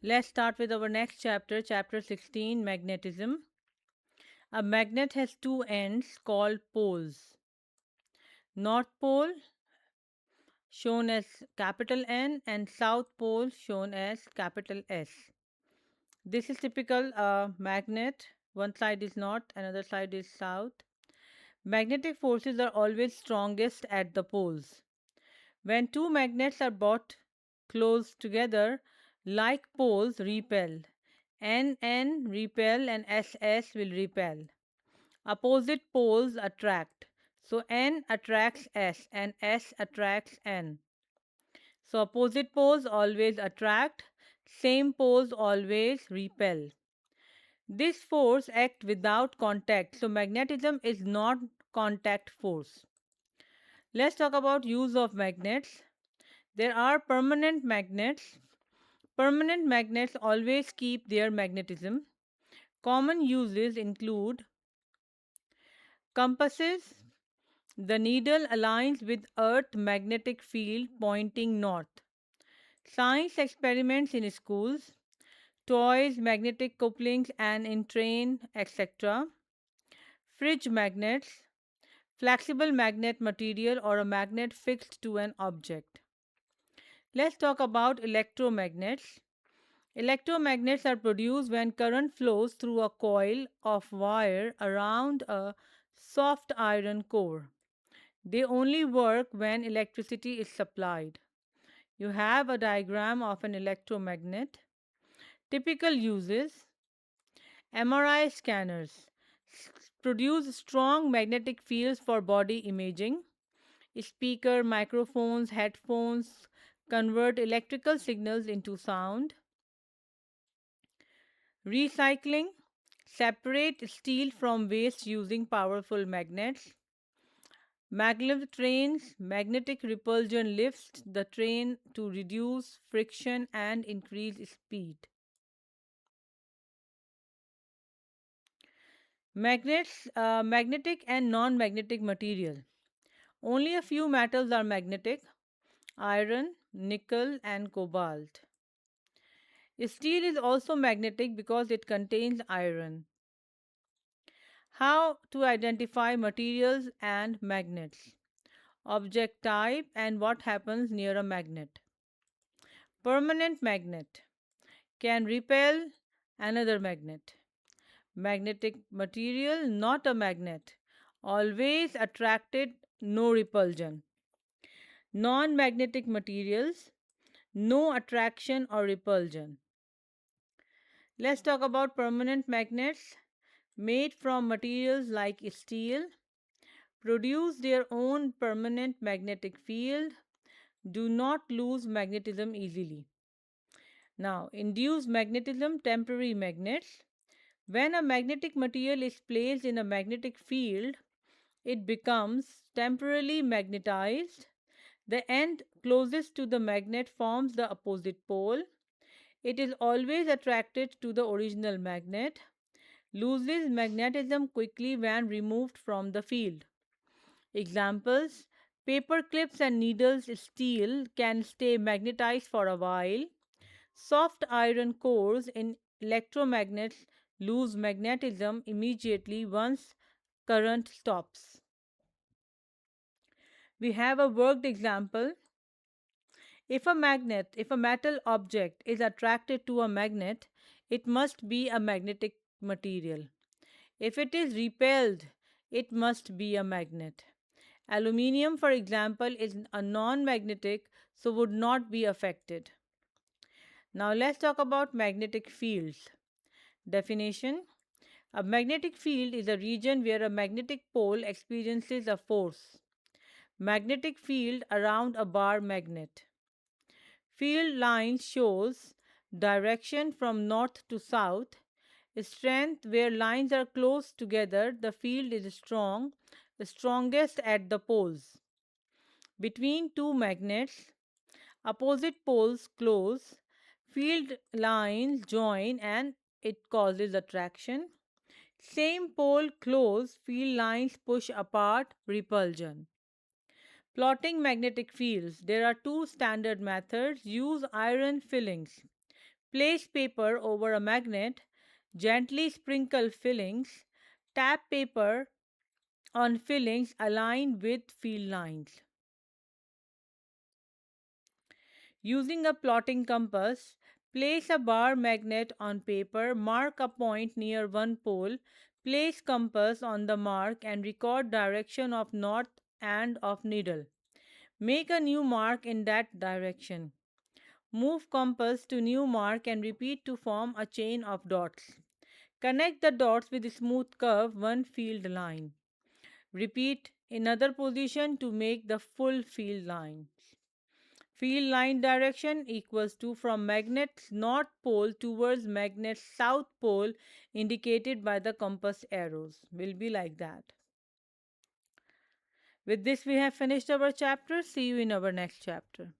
Let's start with our next chapter, chapter 16, magnetism. A magnet has two ends called poles. North pole shown as capital N and south pole shown as capital S. This is typical magnet. One side is north, another side is south. Magnetic forces are always strongest at the poles. When two magnets are brought close together, like poles repel. N repel and SS will repel. Opposite poles attract. So N attracts S and S attracts N. So opposite poles always attract, same poles always repel. This force acts without contact. So magnetism is not contact force. Let's talk about use of magnets. There are permanent magnets. Permanent magnets always keep their magnetism. Common uses include compasses. The needle aligns with Earth magnetic field pointing north. Science experiments in schools, toys, magnetic couplings and in train, etc. Fridge magnets, flexible magnet material or a magnet fixed to an object. Let's talk about electromagnets. Electromagnets are produced when current flows through a coil of wire around a soft iron core. They only work when electricity is supplied. You have a diagram of an electromagnet. Typical uses: MRI scanners produce strong magnetic fields for body imaging. Speaker, microphones, headphones convert electrical signals into sound. Recycling separate steel from waste using powerful magnets. Maglev trains, magnetic repulsion lifts the train to reduce friction and increase speed. Magnetic and non-magnetic material. Only a few metals are magnetic: iron, nickel, and cobalt. Steel is also magnetic because it contains iron. How to identify materials and magnets? Object type and what happens near a magnet. Permanent magnet can repel another magnet. Magnetic material, not a magnet, always attracted, no repulsion. Non magnetic materials, no attraction or repulsion. Let's talk about permanent magnets made from materials like steel, produce their own permanent magnetic field, do not lose magnetism easily. Now, induced magnetism, temporary magnets. When a magnetic material is placed in a magnetic field, it becomes temporarily magnetized. The end closest to the magnet forms the opposite pole. It is always attracted to the original magnet, loses magnetism quickly when removed from the field. Examples: paper clips and needles steel can stay magnetized for a while. Soft iron cores in electromagnets lose magnetism immediately once current stops. We have a worked example. If a metal object is attracted to a magnet, it must be a magnetic material. If it is repelled, it must be a magnet. Aluminium, for example, is a non-magnetic, so would not be affected. Now let's talk about magnetic fields. Definition: a magnetic field is a region where a magnetic pole experiences a force. Magnetic field around a bar magnet. Field line shows direction from north to south. Strength: where lines are close together, the field is strong, the strongest at the poles. Between two magnets, opposite poles close, field lines join and it causes attraction. Same pole close, field lines push apart, repulsion. Plotting magnetic fields. There are two standard methods. Use iron fillings. Place paper over a magnet, gently sprinkle fillings, tap paper on fillings aligned with field lines. Using a plotting compass, place a bar magnet on paper, mark a point near one pole, place compass on the mark and record direction of north and of needle. Make a new mark in that direction. Move compass to new mark and repeat to form a chain of dots. Connect the dots with a smooth curve, one field line. Repeat in other position to make the full field line. Field line direction equals to from magnet's north pole towards magnet's south pole indicated by the compass arrows. Will be like that. With this we have finished our chapter. See you in our next chapter.